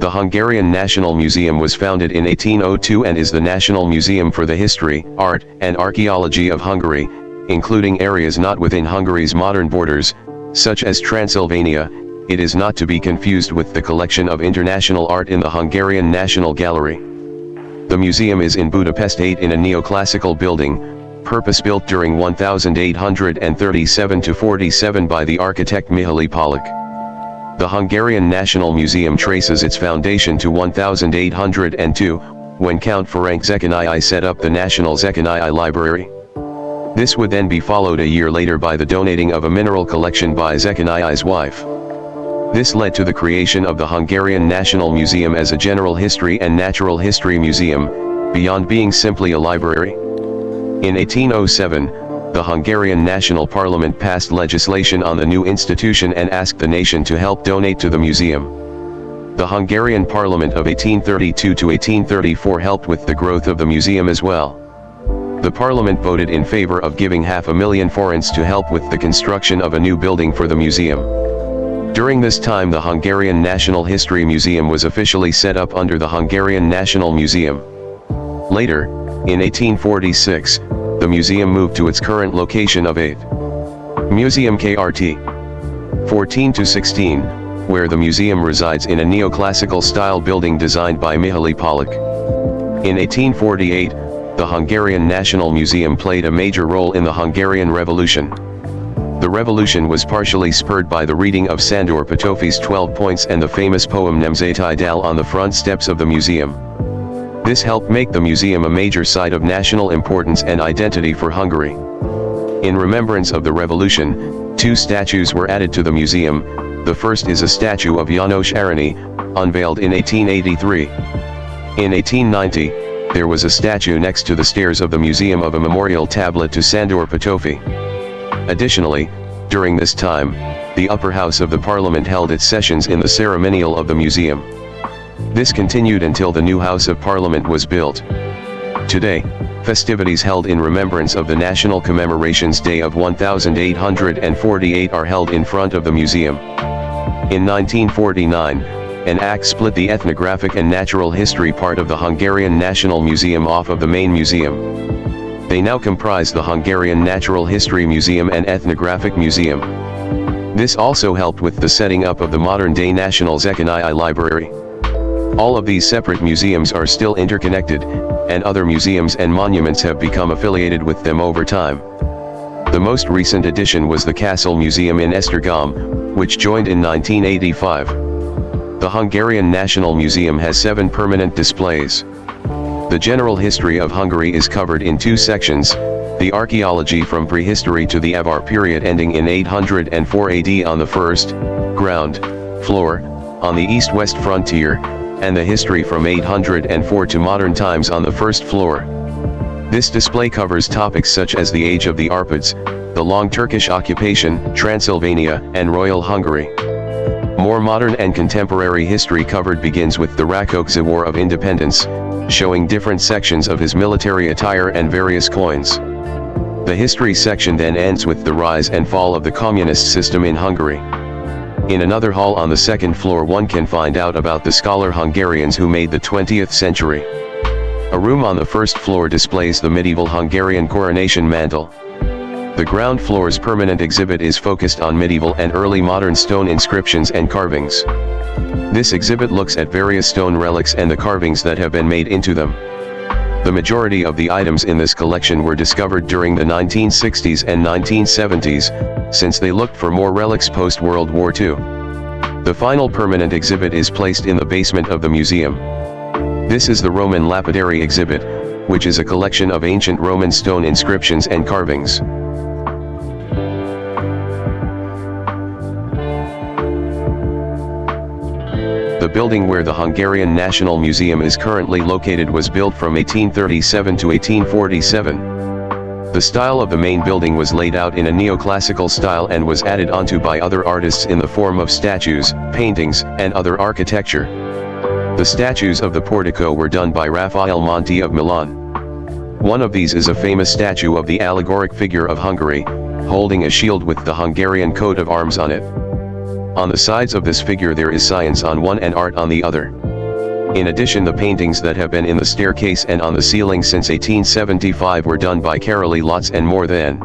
The Hungarian National Museum was founded in 1802 and is the national museum for the history, art, and archaeology of Hungary, including areas not within Hungary's modern borders, such as Transylvania. It is not to be confused with the collection of international art in the Hungarian National Gallery. The museum is in Budapest 8 in a neoclassical building, purpose-built during 1837–47 by the architect Mihály Pollak. The Hungarian National Museum traces its foundation to 1802, when Count Ferenc Székely set up the National Székely Library. This would then be followed a year later by the donating of a mineral collection by Székely's wife. This led to the creation of the Hungarian National Museum as a general history and natural history museum, beyond being simply a library. In 1807, the Hungarian National Parliament passed legislation on the new institution and asked the nation to help donate to the museum. The Hungarian Parliament of 1832 to 1834 helped with the growth of the museum as well. The Parliament voted in favor of giving $500,000 to help with the construction of a new building for the museum. During this time, the Hungarian National History Museum was officially set up under the Hungarian National Museum. Later, in 1846, the museum moved to its current location of 8 Museum KRT 14–16, where the museum resides in a neoclassical style building designed by Mihály Pollak. In 1848, the Hungarian National Museum played a major role in the Hungarian Revolution. The revolution was partially spurred by the reading of Sándor Petőfi's 12 Points and the famous poem Nemzeti Dal on the front steps of the museum. This helped make the museum a major site of national importance and identity for Hungary. In remembrance of the revolution, 2 statues were added to the museum. The first is a statue of János Arany, unveiled in 1883. In 1890, there was a statue next to the stairs of the museum of a memorial tablet to Sándor Petőfi. Additionally, during this time, the upper house of the parliament held its sessions in the ceremonial of the museum. This continued until the new House of Parliament was built. Today, festivities held in remembrance of the National Commemorations Day of 1848 are held in front of the museum. In 1949, an act split the ethnographic and natural history part of the Hungarian National Museum off of the main museum. They now comprise the Hungarian Natural History Museum and Ethnographic Museum. This also helped with the setting up of the modern-day National Székely Library. All of these separate museums are still interconnected, and other museums and monuments have become affiliated with them over time. The most recent addition was the Castle Museum in Esztergom, which joined in 1985. The Hungarian National Museum has 7 permanent displays. The general history of Hungary is covered in 2 sections, the archaeology from prehistory to the Avar period ending in 804 AD on the first, ground, floor, on the east-west frontier, and the history from 804 to modern times on the first floor. This display covers topics such as the age of the Arpads, the long Turkish occupation, Transylvania, and Royal Hungary. More modern and contemporary history covered begins with the Rákóczi War of Independence, showing different sections of his military attire and various coins. The history section then ends with the rise and fall of the communist system in Hungary. In another hall on the second floor one can find out about the scholar Hungarians who made the 20th century. A room on the first floor displays the medieval Hungarian coronation mantle. The ground floor's permanent exhibit is focused on medieval and early modern stone inscriptions and carvings. This exhibit looks at various stone relics and the carvings that have been made into them. The majority of the items in this collection were discovered during the 1960s and 1970s, since they looked for more relics post-World War II. The final permanent exhibit is placed in the basement of the museum. This is the Roman Lapidary exhibit, which is a collection of ancient Roman stone inscriptions and carvings. The building where the Hungarian National Museum is currently located was built from 1837 to 1847. The style of the main building was laid out in a neoclassical style and was added onto by other artists in the form of statues, paintings, and other architecture. The statues of the portico were done by Raphael Monti of Milan. One of these is a famous statue of the allegoric figure of Hungary, holding a shield with the Hungarian coat of arms on it. On the sides of this figure there is science on one and art on the other. In addition, the paintings that have been in the staircase and on the ceiling since 1875 were done by Karoli Lotz and more than.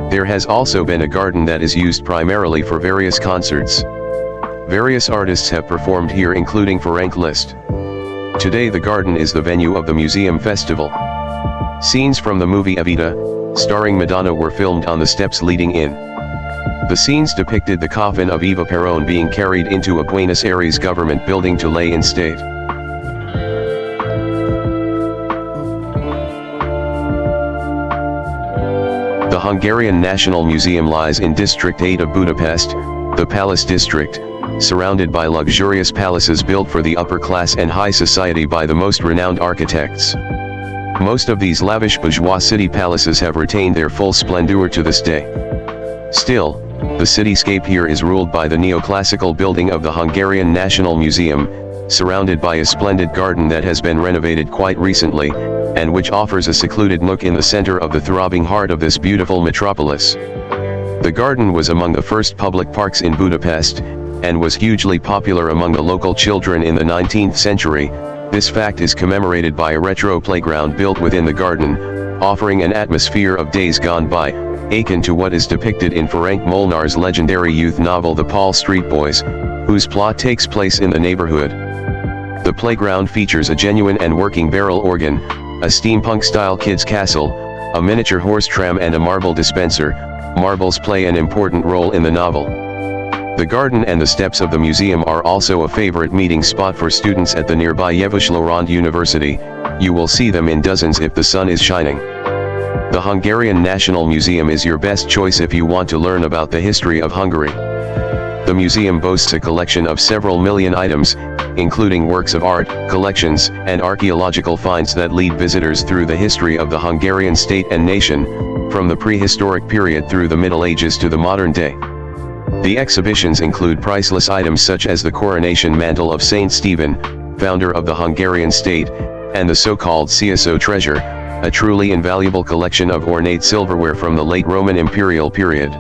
There has also been a garden that is used primarily for various concerts. Various artists have performed here, including Ferenc Liszt. Today the garden is the venue of the museum festival. Scenes from the movie Evita, starring Madonna, were filmed on the steps leading in. The scenes depicted the coffin of Eva Peron being carried into a Buenos Aires government building to lay in state. The Hungarian National Museum lies in District 8 of Budapest, the Palace District, surrounded by luxurious palaces built for the upper class and high society by the most renowned architects. Most of these lavish bourgeois city palaces have retained their full splendor to this day. Still, the cityscape here is ruled by the neoclassical building of the Hungarian National Museum, surrounded by a splendid garden that has been renovated quite recently, and which offers a secluded nook in the center of the throbbing heart of this beautiful metropolis. The garden was among the first public parks in Budapest, and was hugely popular among the local children in the 19th century. This fact is commemorated by a retro playground built within the garden, offering an atmosphere of days gone by, akin to what is depicted in Ferenc Molnar's legendary youth novel The Paul Street Boys, whose plot takes place in the neighborhood. The playground features a genuine and working barrel organ, a steampunk-style kids' castle, a miniature horse tram and a marble dispenser. Marbles play an important role in the novel. The garden and the steps of the museum are also a favorite meeting spot for students at the nearby Yevis-Lorand University. You will see them in dozens if the sun is shining. The Hungarian National Museum is your best choice if you want to learn about the history of Hungary. The museum boasts a collection of several million items, including works of art, collections, and archaeological finds that lead visitors through the history of the Hungarian state and nation, from the prehistoric period through the Middle Ages to the modern day. The exhibitions include priceless items such as the coronation mantle of Saint Stephen, founder of the Hungarian state, and the so-called CSO treasure, a truly invaluable collection of ornate silverware from the late Roman imperial period.